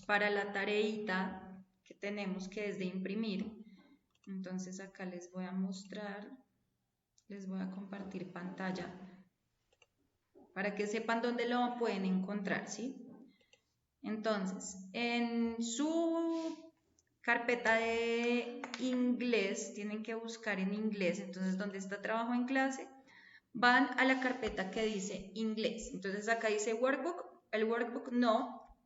para la tareita que tenemos, que es de imprimir. Entonces acá les voy a mostrar, les voy a compartir pantalla para que sepan dónde lo pueden encontrar, ¿sí? Entonces, en su carpeta de inglés, tienen que buscar en inglés, entonces donde está trabajo en clase, van a la carpeta que dice inglés. Entonces acá dice workbook, el workbook no,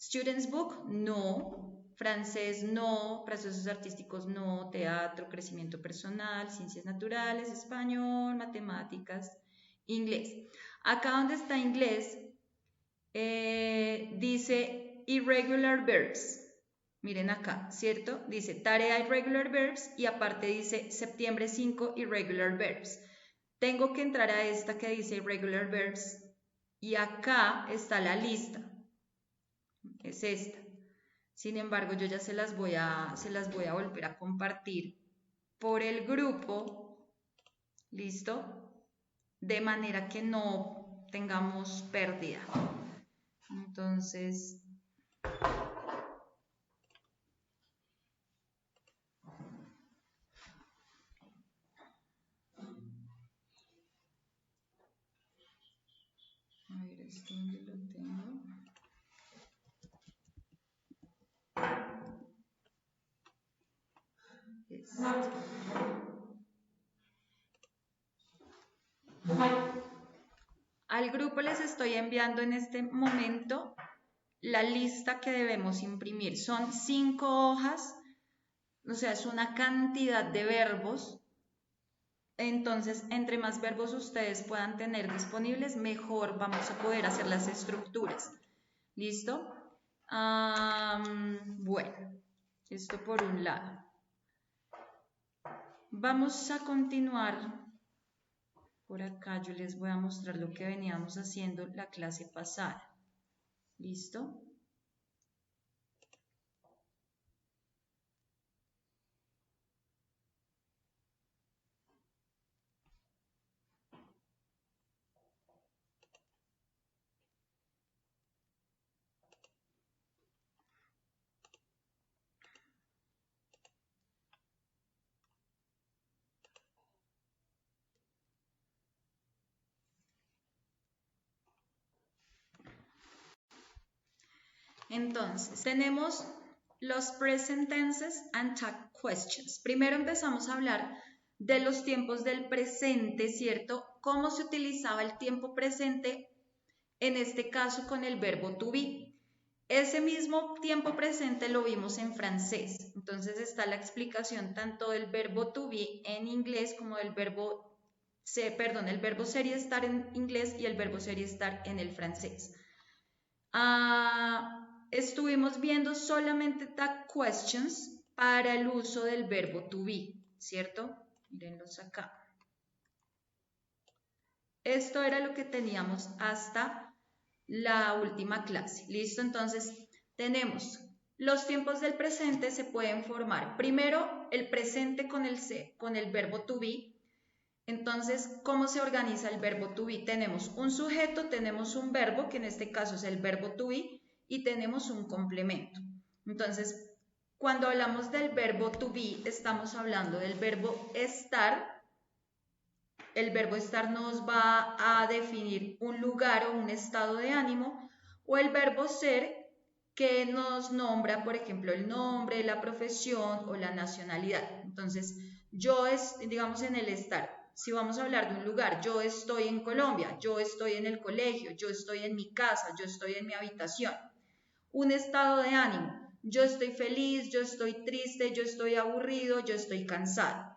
students book no, francés no, procesos artísticos no, teatro, crecimiento personal, ciencias naturales, español, matemáticas, inglés. Acá donde está inglés, dice irregular verbs. Miren acá, ¿cierto? Dice tarea irregular verbs y aparte dice septiembre 5 irregular verbs. Tengo que entrar a esta que dice irregular verbs y acá está la lista. Es esta. Sin embargo, yo ya se las voy a volver a compartir por el grupo. ¿Listo? De manera que no tengamos pérdida. Entonces, a ver, ¿esto dónde lo tengo? Al grupo les estoy enviando en este momento la lista que debemos imprimir. Son 5 hojas, o sea, es una cantidad de verbos. Entonces, entre más verbos ustedes puedan tener disponibles, mejor vamos a poder hacer las estructuras. ¿Listo? Bueno, esto por un lado. Vamos a continuar. Por acá yo les voy a mostrar lo que veníamos haciendo la clase pasada. ¿Listo? Entonces, tenemos los present tenses and tag questions. Primero empezamos a hablar de los tiempos del presente, ¿cierto? Cómo se utilizaba el tiempo presente, en este caso con el verbo to be. Ese mismo tiempo presente lo vimos en francés. Entonces está la explicación tanto del verbo to be en inglés como del verbo, el verbo sería estar en inglés y el verbo sería estar en el francés. Estuvimos viendo solamente tag questions para el uso del verbo to be, ¿cierto? Mírenlos acá. Esto era lo que teníamos hasta la última clase. ¿Listo? Entonces, tenemos los tiempos del presente se pueden formar. Primero, el presente con el verbo to be. Entonces, ¿cómo se organiza el verbo to be? Tenemos un sujeto, tenemos un verbo, que en este caso es el verbo to be, y tenemos un complemento. Entonces, cuando hablamos del verbo to be, estamos hablando del verbo estar. El verbo estar nos va a definir un lugar o un estado de ánimo, o el verbo ser, que nos nombra, por ejemplo, el nombre, la profesión o la nacionalidad. Entonces, digamos, en el estar. Si vamos a hablar de un lugar, yo estoy en Colombia, yo estoy en el colegio, yo estoy en mi casa, yo estoy en mi habitación. Un estado de ánimo, yo estoy feliz, yo estoy triste, yo estoy aburrido, yo estoy cansado.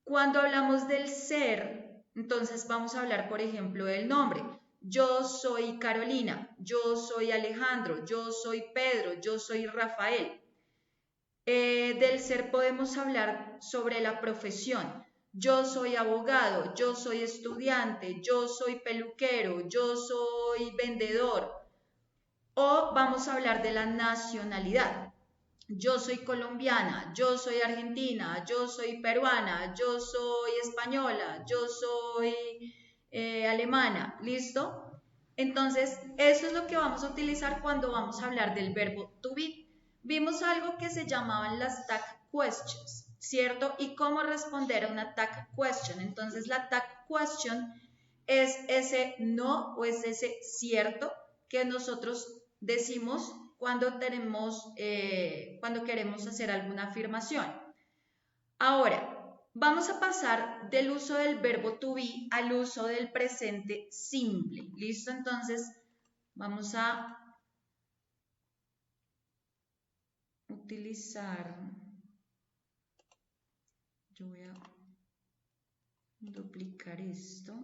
Cuando hablamos del ser, entonces vamos a hablar, por ejemplo, del nombre. Yo soy Carolina, yo soy Alejandro, yo soy Pedro, yo soy Rafael. Del ser podemos hablar sobre la profesión. Yo soy abogado, yo soy estudiante, yo soy peluquero, yo soy vendedor. O vamos a hablar de la nacionalidad. Yo soy colombiana, yo soy argentina, yo soy peruana, yo soy española, yo soy alemana, ¿listo? Entonces, eso es lo que vamos a utilizar cuando vamos a hablar del verbo to be. Vimos algo que se llamaban las tag questions, ¿cierto? Y cómo responder a una tag question. Entonces, la tag question es ese no o es ese cierto que nosotros decimos cuando queremos hacer alguna afirmación. Ahora, vamos a pasar del uso del verbo to be al uso del presente simple. ¿Listo? Entonces, vamos a utilizar, yo voy a duplicar esto.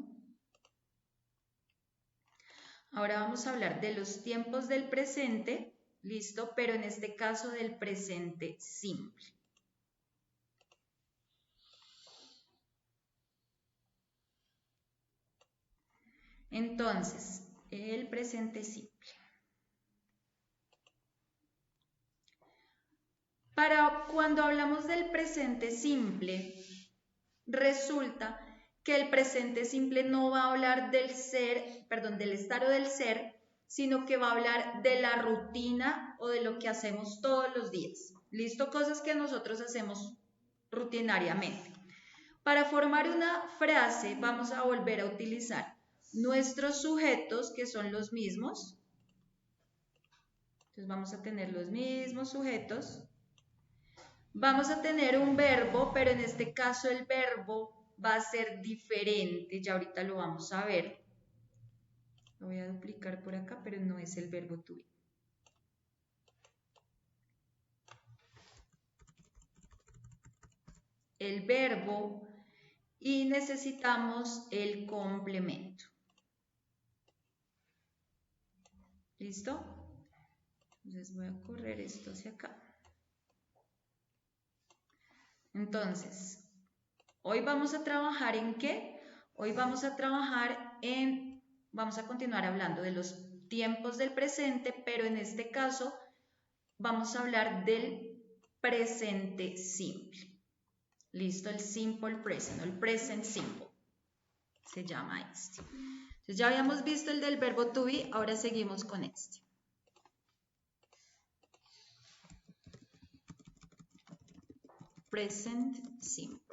Ahora vamos a hablar de los tiempos del presente, ¿listo? Pero en este caso del presente simple. Entonces, el presente simple. Para cuando hablamos del presente simple, resulta que el presente simple no va a hablar del del estar o del ser, sino que va a hablar de la rutina o de lo que hacemos todos los días. ¿Listo? Cosas que nosotros hacemos rutinariamente. Para formar una frase vamos a volver a utilizar nuestros sujetos, que son los mismos. Entonces vamos a tener los mismos sujetos. Vamos a tener un verbo, pero en este caso el verbo va a ser diferente. Ya ahorita lo vamos a ver. Lo voy a duplicar por acá, pero no es el verbo to be. El verbo y necesitamos el complemento. ¿Listo? Entonces voy a correr esto hacia acá. Entonces, hoy vamos a trabajar ¿en qué? Hoy vamos a trabajar vamos a continuar hablando de los tiempos del presente, pero en este caso vamos a hablar del presente simple. ¿Listo? El simple present, o el present simple, se llama este. Entonces ya habíamos visto el del verbo to be, ahora seguimos con este. Present simple.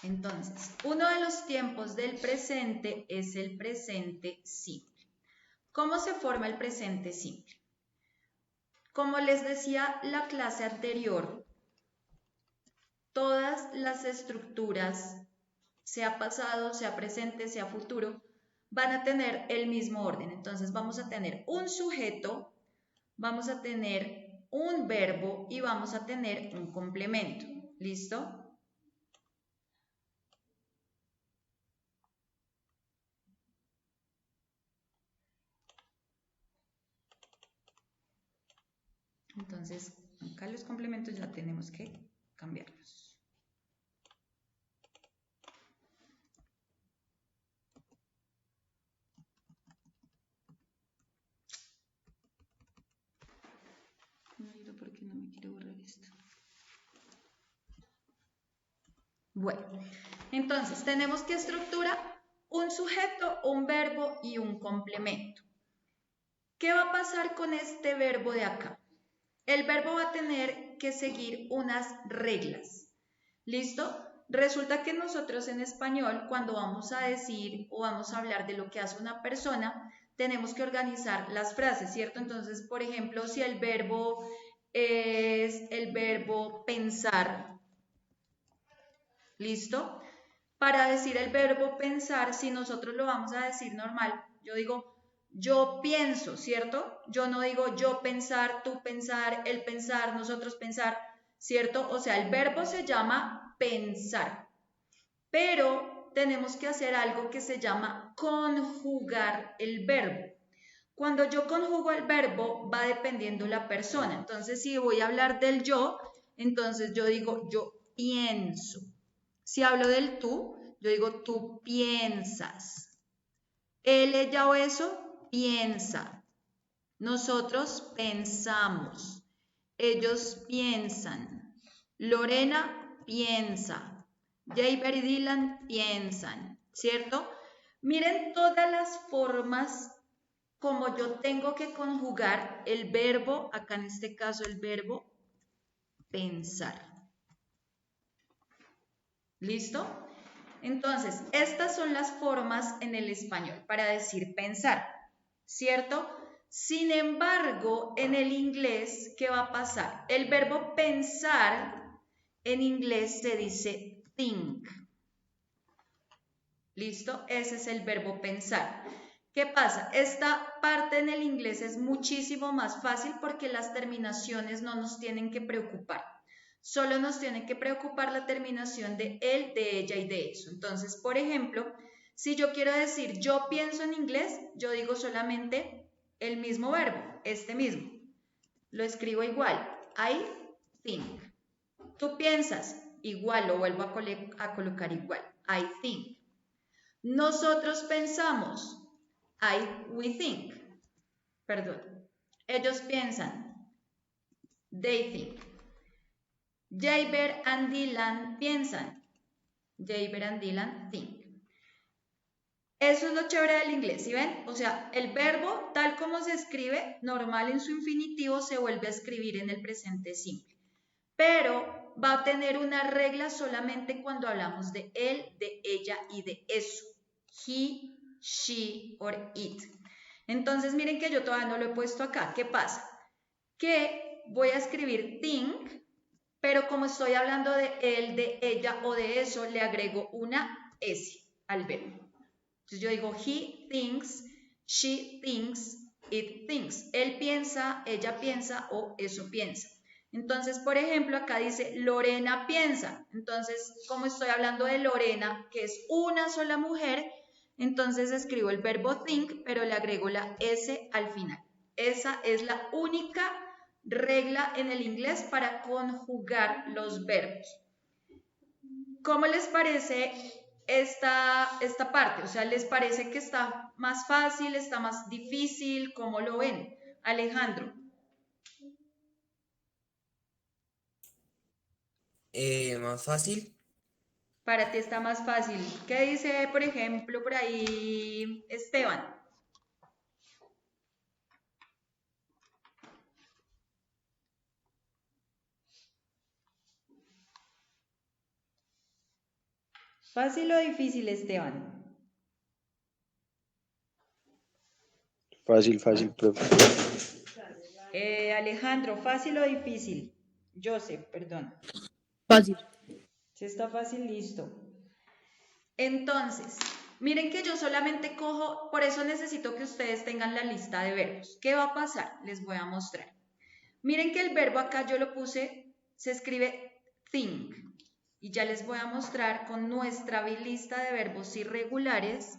Entonces, uno de los tiempos del presente es el presente simple. ¿Cómo se forma el presente simple? Como les decía la clase anterior, todas las estructuras, sea pasado, sea presente, sea futuro, van a tener el mismo orden. Entonces vamos a tener un sujeto, vamos a tener un verbo y vamos a tener un complemento. ¿Listo? Entonces, acá los complementos ya tenemos que cambiarlos. No, ¿por qué no me quiero borrar esto? Bueno, entonces tenemos que estructura un sujeto, un verbo y un complemento. ¿Qué va a pasar con este verbo de acá? El verbo va a tener que seguir unas reglas. ¿Listo? Resulta que nosotros en español, cuando vamos a decir o vamos a hablar de lo que hace una persona, tenemos que organizar las frases, ¿cierto? Entonces, por ejemplo, si el verbo es el verbo pensar, ¿listo? Para decir el verbo pensar, si nosotros lo vamos a decir normal, yo digo yo pienso, ¿cierto? Yo no digo yo pensar, tú pensar, él pensar, nosotros pensar, ¿cierto? O sea, el verbo se llama pensar, pero tenemos que hacer algo que se llama conjugar el verbo. Cuando yo conjugo el verbo va dependiendo la persona. Entonces, si voy a hablar del yo, entonces yo digo yo pienso. Si hablo del tú, yo digo tú piensas. Él, ella o eso piensa. Nosotros pensamos. Ellos piensan. Lorena piensa. Jaber y Dylan piensan, ¿cierto? Miren todas las formas como yo tengo que conjugar el verbo, acá en este caso el verbo pensar. ¿Listo? Entonces, estas son las formas en el español para decir pensar, ¿cierto? Sin embargo, en el inglés, ¿qué va a pasar? El verbo pensar en inglés se dice think. ¿Listo? Ese es el verbo pensar. ¿Qué pasa? Esta parte en el inglés es muchísimo más fácil porque las terminaciones no nos tienen que preocupar. Solo nos tiene que preocupar la terminación de él, de ella y de eso. Entonces, por ejemplo, si yo quiero decir yo pienso en inglés, yo digo solamente el mismo verbo, este mismo. Lo escribo igual, I think. Tú piensas, igual, lo vuelvo a colocar igual, I think. Nosotros pensamos, we think. Perdón. Ellos piensan, they think. Jaber and Dylan piensan, Jaber and Dylan think. Eso es lo chévere del inglés, ¿sí ven? O sea, el verbo, tal como se escribe, normal en su infinitivo, se vuelve a escribir en el presente simple. Pero va a tener una regla solamente cuando hablamos de él, de ella y de eso. He, she or it. Entonces, miren que yo todavía no lo he puesto acá. ¿Qué pasa? Que voy a escribir think, pero como estoy hablando de él, de ella o de eso, le agrego una S al verbo. Entonces yo digo he thinks, she thinks, it thinks. Él piensa, ella piensa o eso piensa. Entonces, por ejemplo, acá dice Lorena piensa. Entonces, como estoy hablando de Lorena, que es una sola mujer, entonces escribo el verbo think, pero le agrego la S al final. Esa es la única regla en el inglés para conjugar los verbos. ¿Cómo les parece esta parte? O sea, ¿les parece que está más fácil, está más difícil? ¿Cómo lo ven? Alejandro. Más fácil. Para ti está más fácil. ¿Qué dice, por ejemplo, por ahí Esteban? ¿Fácil o difícil, Esteban? Fácil, fácil, profe. Alejandro, ¿fácil o difícil? Joseph, perdón. Fácil. Si está fácil, listo. Entonces, miren que yo solamente cojo, por eso necesito que ustedes tengan la lista de verbos. ¿Qué va a pasar? Les voy a mostrar. Miren que el verbo acá yo lo puse, se escribe think. Y ya les voy a mostrar con nuestra lista de verbos irregulares.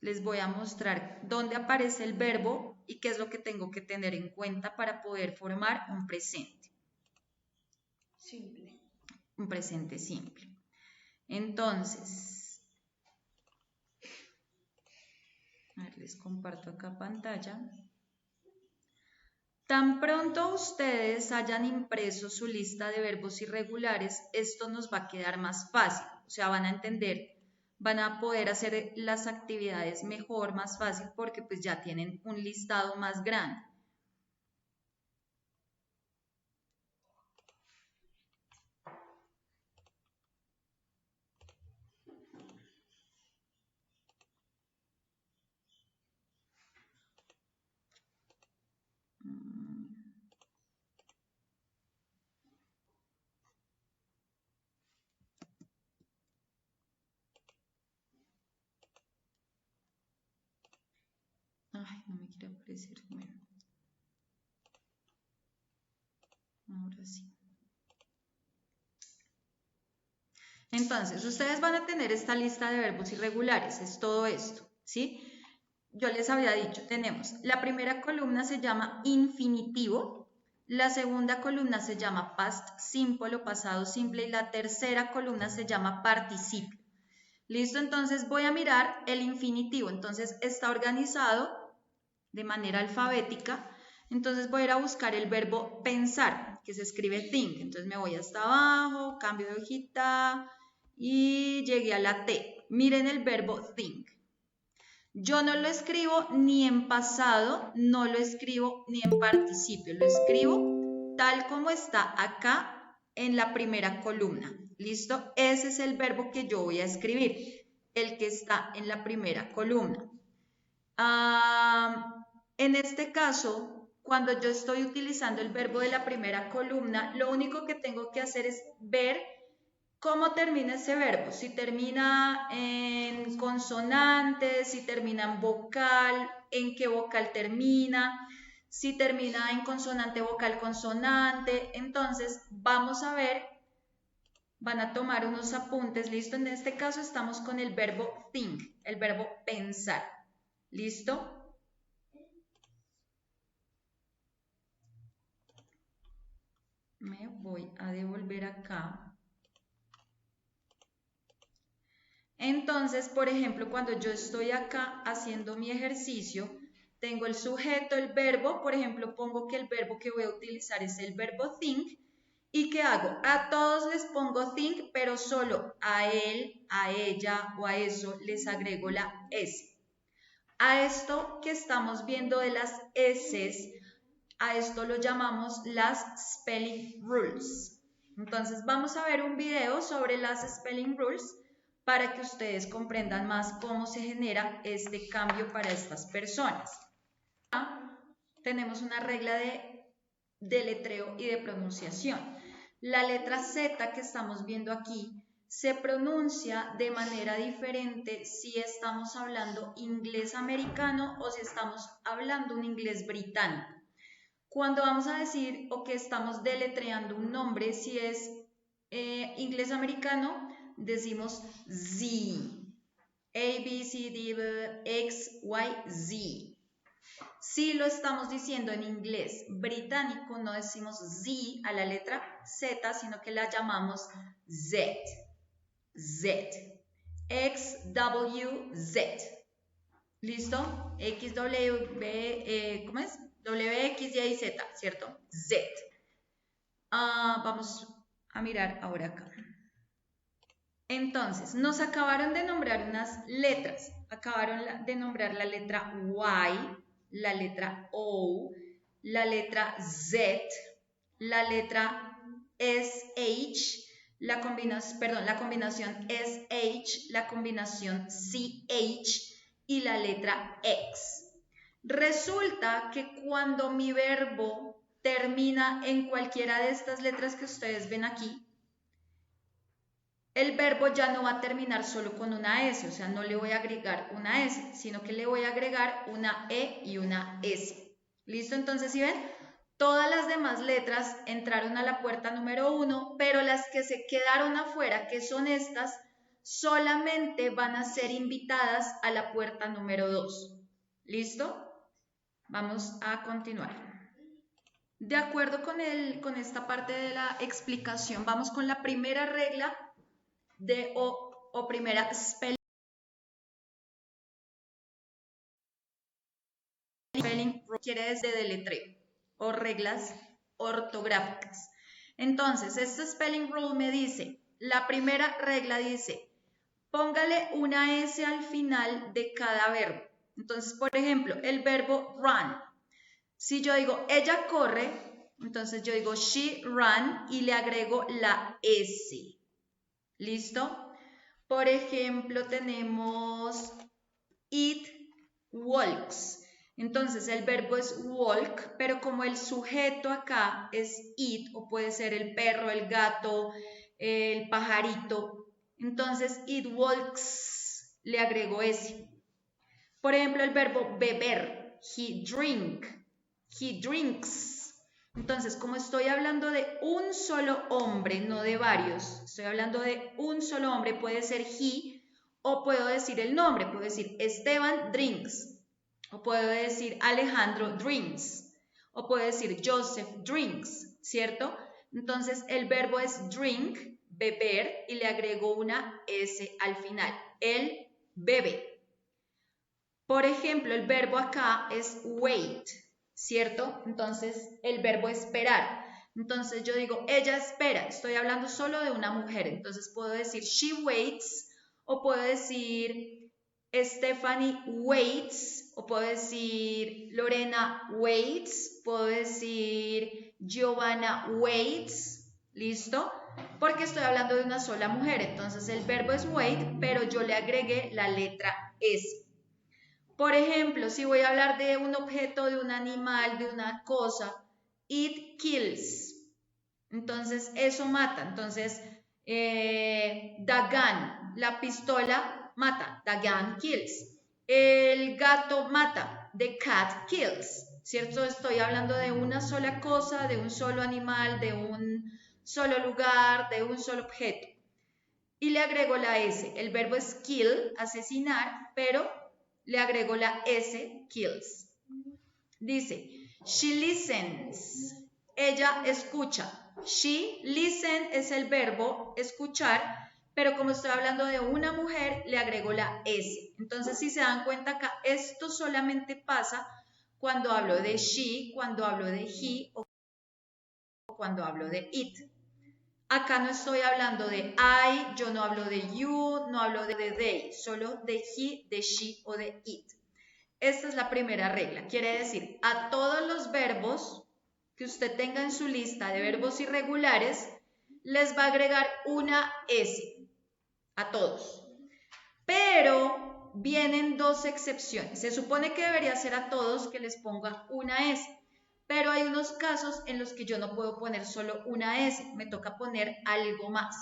Les voy a mostrar dónde aparece el verbo y qué es lo que tengo que tener en cuenta para poder formar un presente. Simple. Un presente simple. Entonces, a ver, les comparto acá pantalla. Tan pronto ustedes hayan impreso su lista de verbos irregulares, esto nos va a quedar más fácil. O sea, van a entender, van a poder hacer las actividades mejor, más fácil, porque pues ya tienen un listado más grande. Ay, no me quiere aparecer. Bueno. Ahora sí. Entonces, ustedes van a tener esta lista de verbos irregulares, es todo esto, ¿sí? Yo les había dicho, tenemos, la primera columna se llama infinitivo, la segunda columna se llama past simple o pasado simple y la tercera columna se llama participio. ¿Listo? Entonces voy a mirar el infinitivo, entonces está organizado de manera alfabética. Entonces voy a ir a buscar el verbo pensar, que se escribe think. Entonces me voy hasta abajo, cambio de hojita y llegué a la T. Miren el verbo think. Yo no lo escribo ni en pasado, no lo escribo ni en participio, lo escribo tal como está acá en la primera columna. ¿Listo? Ese es el verbo que yo voy a escribir, el que está en la primera columna. En este caso, cuando yo estoy utilizando el verbo de la primera columna, lo único que tengo que hacer es ver cómo termina ese verbo, si termina en consonante, si termina en vocal, en qué vocal termina, si termina en consonante, vocal, consonante. Entonces, vamos a ver, van a tomar unos apuntes, ¿listo? En este caso estamos con el verbo think, el verbo pensar, ¿listo? Me voy a devolver acá. Entonces, por ejemplo, cuando yo estoy acá haciendo mi ejercicio, tengo el sujeto, el verbo, por ejemplo, pongo que el verbo que voy a utilizar es el verbo think. ¿Y qué hago? A todos les pongo think, pero solo a él, a ella o a eso les agrego la S. A esto que estamos viendo de las S's, a esto lo llamamos las spelling rules. Entonces vamos a ver un video sobre las spelling rules para que ustedes comprendan más cómo se genera este cambio para estas personas. Tenemos una regla de letreo y de pronunciación. La letra Z que estamos viendo aquí se pronuncia de manera diferente si estamos hablando inglés americano o si estamos hablando un inglés británico. Cuando vamos a decir o que estamos deletreando un nombre, si es inglés americano, decimos Z. A, B, C, D, B, X, Y, Z. Si lo estamos diciendo en inglés británico, no decimos Z a la letra Z, sino que la llamamos Z. Z. X, W, Z. ¿Listo? X, W, ¿cómo es? W, X, Y, Z, ¿cierto? Z. Vamos a mirar ahora acá. Entonces, nos acabaron de nombrar unas letras. Acabaron de nombrar la letra Y, la letra O, la letra Z, la letra SH, la combinación SH, la combinación CH y la letra X. Resulta que cuando mi verbo termina en cualquiera de estas letras que ustedes ven aquí, el verbo ya no va a terminar solo con una S, o sea, no le voy a agregar una S, sino que le voy a agregar una E y una S. ¿Listo? Entonces, ¿sí ven? Todas las demás letras entraron a la puerta número 1, pero las que se quedaron afuera, que son estas, solamente van a ser invitadas a la puerta número 2. ¿Listo? Vamos a continuar. De acuerdo con esta parte de la explicación, vamos con la primera regla de o primera spelling quiere decir de deletreo o reglas ortográficas. Entonces, este spelling rule me dice, la primera regla dice, póngale una S al final de cada verbo. Entonces, por ejemplo, el verbo run. Si yo digo, ella corre, entonces yo digo, she ran y le agrego la S. ¿Listo? Por ejemplo, tenemos it walks. Entonces, el verbo es walk, pero como el sujeto acá es it, o puede ser el perro, el gato, el pajarito, entonces it walks, le agrego ese. Por ejemplo, el verbo beber, he drinks. Entonces, como estoy hablando de un solo hombre, no de varios, estoy hablando de un solo hombre, puede ser he, o puedo decir el nombre, puedo decir Esteban drinks, o puedo decir Alejandro drinks, o puedo decir Joseph drinks, ¿cierto? Entonces, el verbo es drink, beber, y le agrego una S al final. Él bebe. Por ejemplo, el verbo acá es wait. ¿cierto? Entonces, el verbo esperar. Entonces, yo digo, ella espera. Estoy hablando solo de una mujer. Entonces, puedo decir she waits o puedo decir Stephanie waits o puedo decir Lorena waits, puedo decir Giovanna waits, ¿listo? Porque estoy hablando de una sola mujer, entonces el verbo es wait, pero yo le agregué la letra S. Por ejemplo, si voy a hablar de un objeto, de un animal, de una cosa, it kills. Entonces, eso mata. Entonces, the gun, la pistola mata, the gun kills. El gato mata, the cat kills. ¿Cierto? Estoy hablando de una sola cosa, de un solo animal, de un solo lugar, de un solo objeto. Y le agrego la S. El verbo es kill, asesinar, pero le agrego la S, kills. Dice, she listens. Ella escucha. She, listen es el verbo escuchar, pero como estoy hablando de una mujer, le agrego la S. Entonces, si se dan cuenta acá, esto solamente pasa cuando hablo de she, cuando hablo de he o cuando hablo de it. Acá no estoy hablando de I, yo no hablo de you, no hablo de they, solo de he, de she o de it. Esta es la primera regla. Quiere decir, a todos los verbos que usted tenga en su lista de verbos irregulares, les va a agregar una S. A todos. Pero vienen dos excepciones. Se supone que debería ser a todos que les ponga una S. Pero hay unos casos en los que yo no puedo poner solo una S. Me toca poner algo más.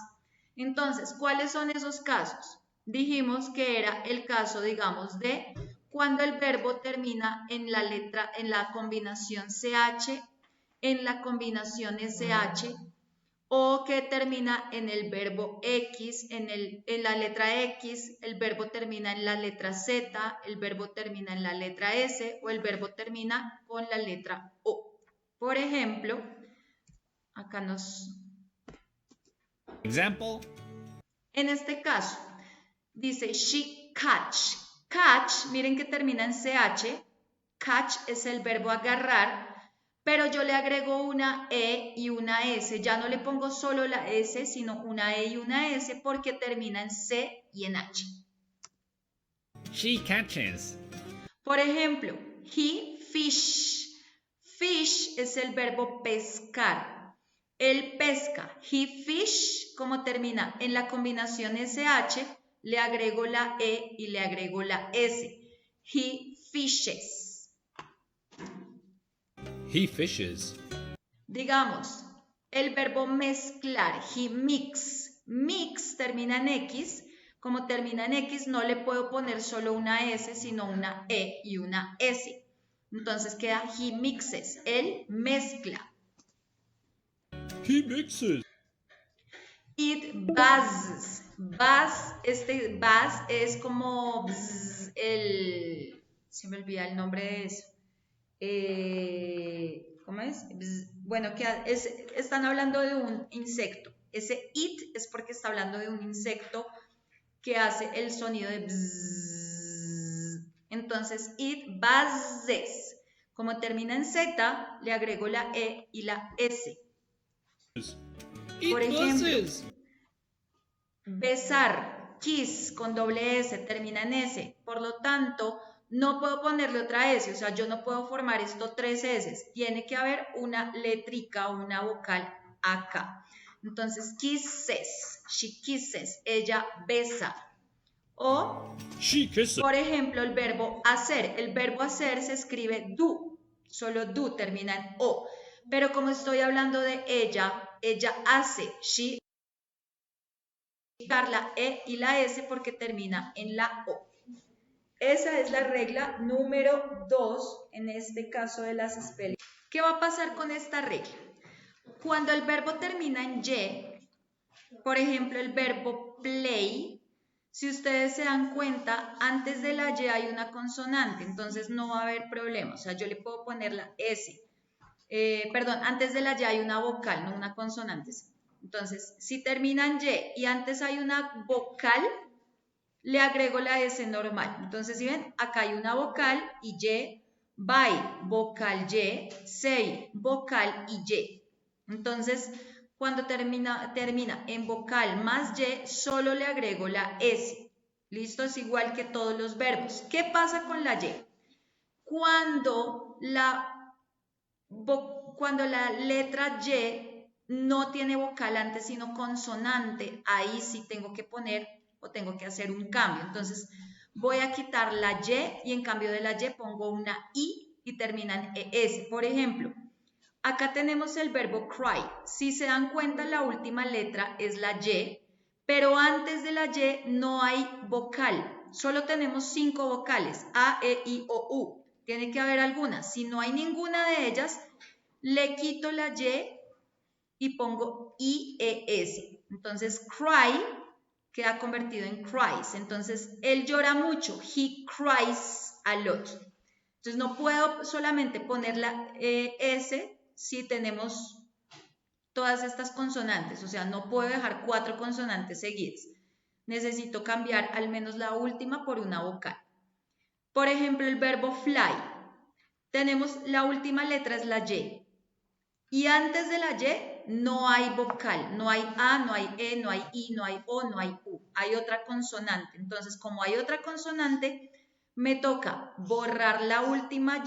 Entonces, ¿cuáles son esos casos? Dijimos que era el caso, digamos, de cuando el verbo termina en la letra, en la combinación CH, en la combinación SH, o que termina en el verbo X, en la letra X, el verbo termina en la letra Z, el verbo termina en la letra S, o el verbo termina con la letra O. Por ejemplo, acá nos... Example. En este caso, dice she catch. Catch, miren que termina en CH. Catch es el verbo agarrar, pero yo le agrego una E y una S. Ya no le pongo solo la S, sino una E y una S porque termina en C y en H. She catches. Por ejemplo, he fish. Fish es el verbo pescar. Él pesca. He fish, como termina en la combinación SH, le agrego la E y le agrego la S. He fishes. He fishes. Digamos, el verbo mezclar, he mix. Mix termina en X. Como termina en X, no le puedo poner solo una S, sino una E y una S. Entonces queda he mixes. Él mezcla. He mixes. It buzzes. Buzz, este buzz es como bzz, se me olvida el nombre de eso. ¿Cómo es? Bzz. Bueno, están hablando de un insecto. Ese it es porque está hablando de un insecto que hace el sonido de bzz. Entonces, it buzzes. Como termina en Z, le agrego la E y la S. Por ejemplo, besar, kiss con doble S, termina en S. Por lo tanto, no puedo ponerle otra S, o sea, yo no puedo formar esto tres S. Tiene que haber una letrica o una vocal acá. Entonces, kisses, she kisses, ella besa. O, por ejemplo, el verbo hacer. El verbo hacer se escribe do, solo do termina en O. Pero como estoy hablando de ella, ella hace, she, la E y la S porque termina en la O. Esa es la regla número 2 en este caso de las spelling. ¿Qué va a pasar con esta regla? Cuando el verbo termina en Y, por ejemplo, el verbo play, si ustedes se dan cuenta, antes de la Y hay una consonante, entonces no va a haber problema. O sea, yo le puedo poner la S. Perdón, antes de la Y hay una vocal, no una consonante. Entonces, si termina en Y y antes hay una vocal, le agrego la S normal. Entonces, si ven, acá hay una vocal y Y Buy, vocal Y, say, vocal y. Entonces, cuando termina en vocal más Y, solo le agrego la S. ¿Listo? Es igual que todos los verbos. ¿Qué pasa con la Y? Cuando la letra Y no tiene vocal antes, sino consonante, ahí sí tengo que poner o tengo que hacer un cambio. Entonces, voy a quitar la Y y en cambio de la Y pongo una I y termina en ES. Por ejemplo, acá tenemos el verbo cry. Si se dan cuenta, la última letra es la Y, pero antes de la Y no hay vocal. Solo tenemos 5 vocales, A, E, I, O, U. Tiene que haber alguna. Si no hay ninguna de ellas, le quito la y pongo IES. Entonces, cry queda convertido en cries. Entonces, él llora mucho. He cries a lot. Entonces, no puedo solamente poner la S si tenemos todas estas consonantes. O sea, no puedo dejar 4 consonantes seguidas. Necesito cambiar al menos la última por una vocal. Por ejemplo, el verbo fly. Tenemos la última letra es la Y. Y antes de la Y no hay vocal, no hay A, no hay E, no hay I, no hay O, no hay U. Hay otra consonante. Entonces, como hay otra consonante, me toca borrar la última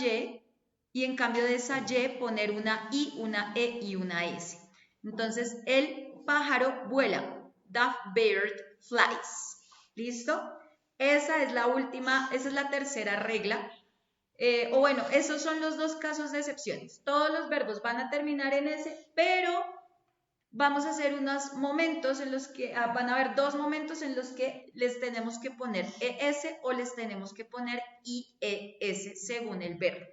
y en cambio de esa Y poner una I, una E y una S. Entonces, el pájaro vuela. The bird flies. ¿Listo? Esa es la última, esa es la tercera regla. O bueno, esos son los dos casos de excepciones. Todos los verbos van a terminar en S, pero vamos a hacer unos momentos en los que, van a haber 2 momentos en los que les tenemos que poner ES o les tenemos que poner IES según el verbo.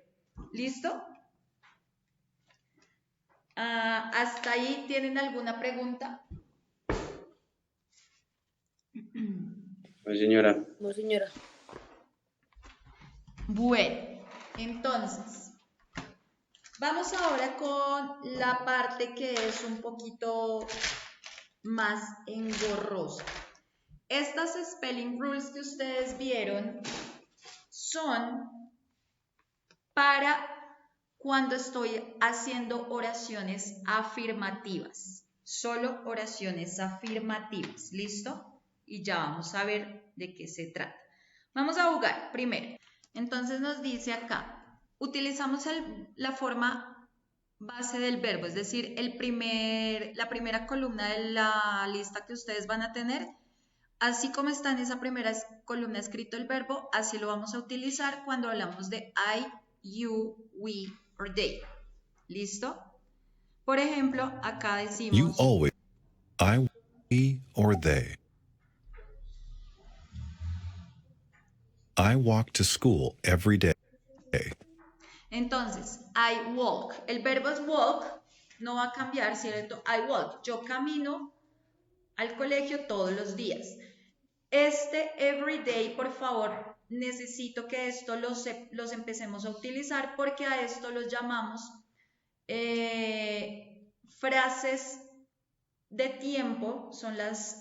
¿Listo? ¿Hasta ahí tienen alguna pregunta? No, señora. No, señora. Bueno, entonces, vamos ahora con la parte que es un poquito más engorrosa. Estas spelling rules que ustedes vieron son para cuando estoy haciendo oraciones afirmativas. Solo oraciones afirmativas. ¿Listo? Y ya vamos a ver de qué se trata. Vamos a jugar primero. Entonces nos dice acá, utilizamos la forma base del verbo, es decir, la primera columna de la lista que ustedes van a tener, así como está en esa primera columna escrito el verbo, así lo vamos a utilizar cuando hablamos de I, you, we or they. ¿Listo? Por ejemplo, acá decimos... You always, I, we, or they. I walk to school every day. Entonces, I walk. El verbo es walk, no va a cambiar, ¿cierto? I walk. Yo camino al colegio todos los días. Este everyday, por favor, necesito que esto los empecemos a utilizar porque a esto los llamamos frases de tiempo. Son las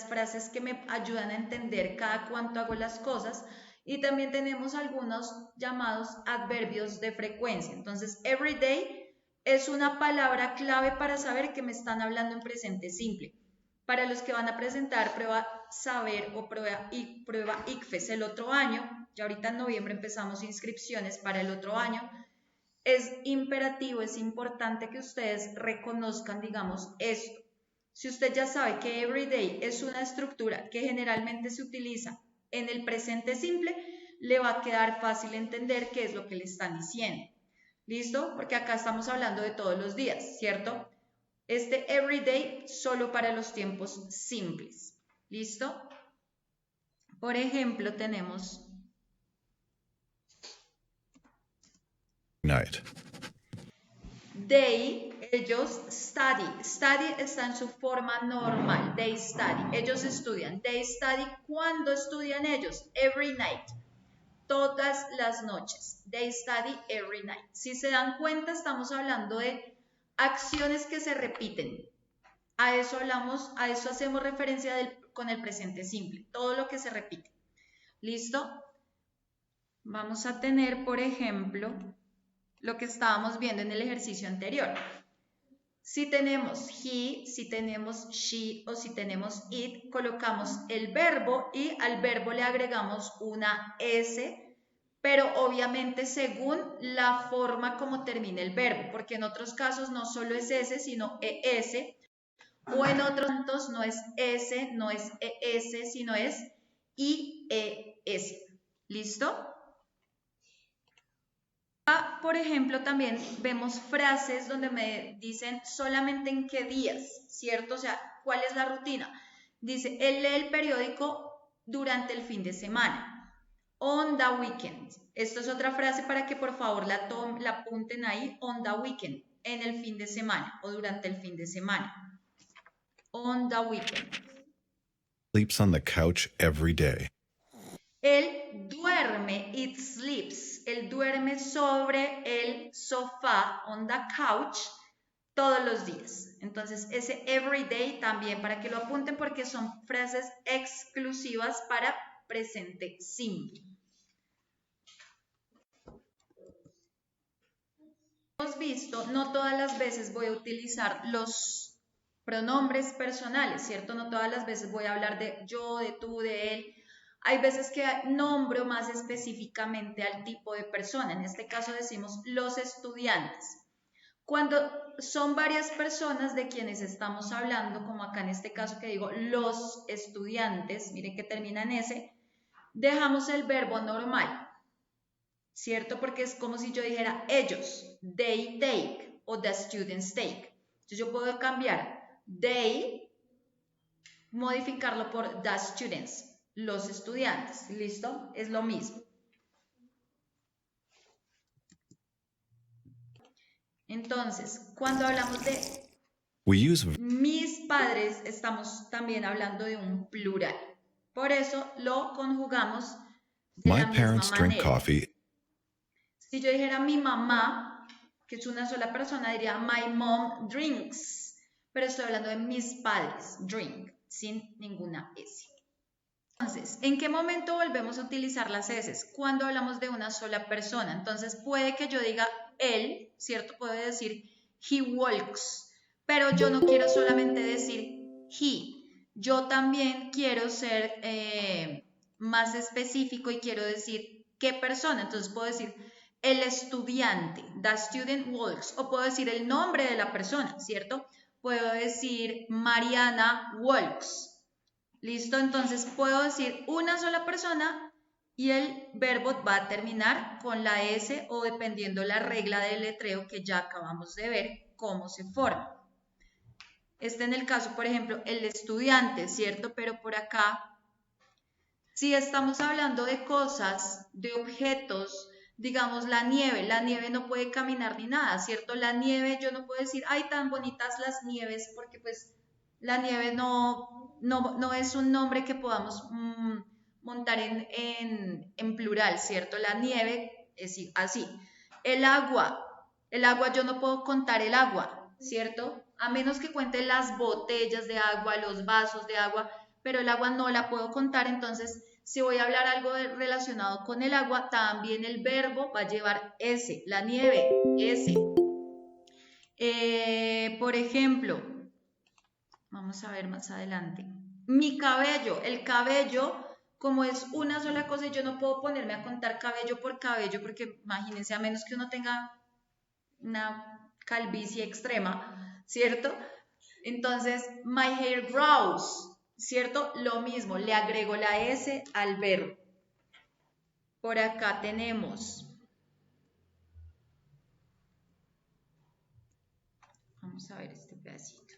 frases que me ayudan a entender cada cuánto hago las cosas. Y también tenemos algunos llamados adverbios de frecuencia. Entonces, everyday es una palabra clave para saber que me están hablando en presente simple. Para los que van a presentar prueba saber o prueba ICFES el otro año, ya ahorita en noviembre empezamos inscripciones para el otro año, es imperativo, es importante que ustedes reconozcan, digamos, esto. Si usted ya sabe que everyday es una estructura que generalmente se utiliza en el presente simple, le va a quedar fácil entender qué es lo que le están diciendo. ¿Listo? Porque acá estamos hablando de todos los días, ¿cierto? Este everyday solo para los tiempos simples. ¿Listo? Por ejemplo, tenemos... Night. They, ellos, study. Study está en su forma normal. They study. Ellos estudian. They study. ¿Cuándo estudian ellos? Every night. Todas las noches. They study every night. Si se dan cuenta, estamos hablando de acciones que se repiten. A eso hablamos, a eso hacemos referencia con el presente simple. Todo lo que se repite. ¿Listo? vamos a tener, por ejemplo, lo que estábamos viendo en el ejercicio anterior. Si tenemos he, si tenemos she o si tenemos it, colocamos el verbo y al verbo le agregamos una S, pero obviamente según la forma como termine el verbo, porque en otros casos no solo es S, sino ES, o en otros tantos no es S, no es ES, sino es IES. ¿Listo? Por ejemplo, también vemos frases donde me dicen solamente en qué días, ¿cierto? O sea, ¿cuál es la rutina? Dice, él lee el periódico durante el fin de semana. On the weekend. Esto es otra frase para que por favor la apunten ahí. On the weekend. En el fin de semana o durante el fin de semana. On the weekend. Sleeps on the couch every day. Él duerme, it sleeps, él duerme sobre el sofá, on the couch, todos los días. Entonces, ese everyday también para que lo apunten porque son frases exclusivas para presente simple. Hemos visto, no todas las veces voy a utilizar los pronombres personales, ¿cierto? No todas las veces voy a hablar de yo, de tú, de él. Hay veces que nombro más específicamente al tipo de persona. En este caso decimos los estudiantes. Cuando son varias personas de quienes estamos hablando, como acá en este caso que digo los estudiantes, miren que termina en S, dejamos el verbo normal, ¿cierto? Porque es como si yo dijera ellos, they take o the students take. Entonces yo puedo cambiar they, modificarlo por the students. Los estudiantes, ¿listo? Es lo mismo. Entonces, cuando hablamos de mis padres, estamos también hablando de un plural. Por eso lo conjugamos de la misma manera. Si yo dijera mi mamá, que es una sola persona, diría my mom drinks. Pero estoy hablando de mis padres, drink, sin ninguna S. Entonces, ¿en qué momento volvemos a utilizar las S? Cuando hablamos de una sola persona. Entonces, puede que yo diga él, ¿cierto? Puedo decir he walks, pero yo no quiero solamente decir he. Yo también quiero ser más específico y quiero decir qué persona. Entonces, puedo decir el estudiante, the student walks, o puedo decir el nombre de la persona, ¿cierto? Puedo decir Mariana walks. ¿Listo? Entonces puedo decir una sola persona y el verbo va a terminar con la S o dependiendo la regla del letreo que ya acabamos de ver cómo se forma. En el caso, por ejemplo, el estudiante, ¿cierto? Pero por acá, si estamos hablando de cosas, de objetos, digamos la nieve no puede caminar ni nada, ¿cierto? La nieve, yo no puedo decir, ay, tan bonitas las nieves, porque pues la nieve no es un nombre que podamos montar en plural, ¿cierto? La nieve es así. El agua yo no puedo contar el agua, ¿cierto? A menos que cuente las botellas de agua, los vasos de agua, pero el agua no la puedo contar, entonces si voy a hablar algo relacionado con el agua, también el verbo va a llevar S, la nieve, S. Por ejemplo, vamos a ver más adelante. Mi cabello, el cabello, como es una sola cosa, yo no puedo ponerme a contar cabello por cabello, porque imagínense, a menos que uno tenga una calvicie extrema, ¿cierto? Entonces, my hair grows, ¿cierto? Lo mismo, le agrego la S al verbo. Por acá tenemos, vamos a ver este pedacito.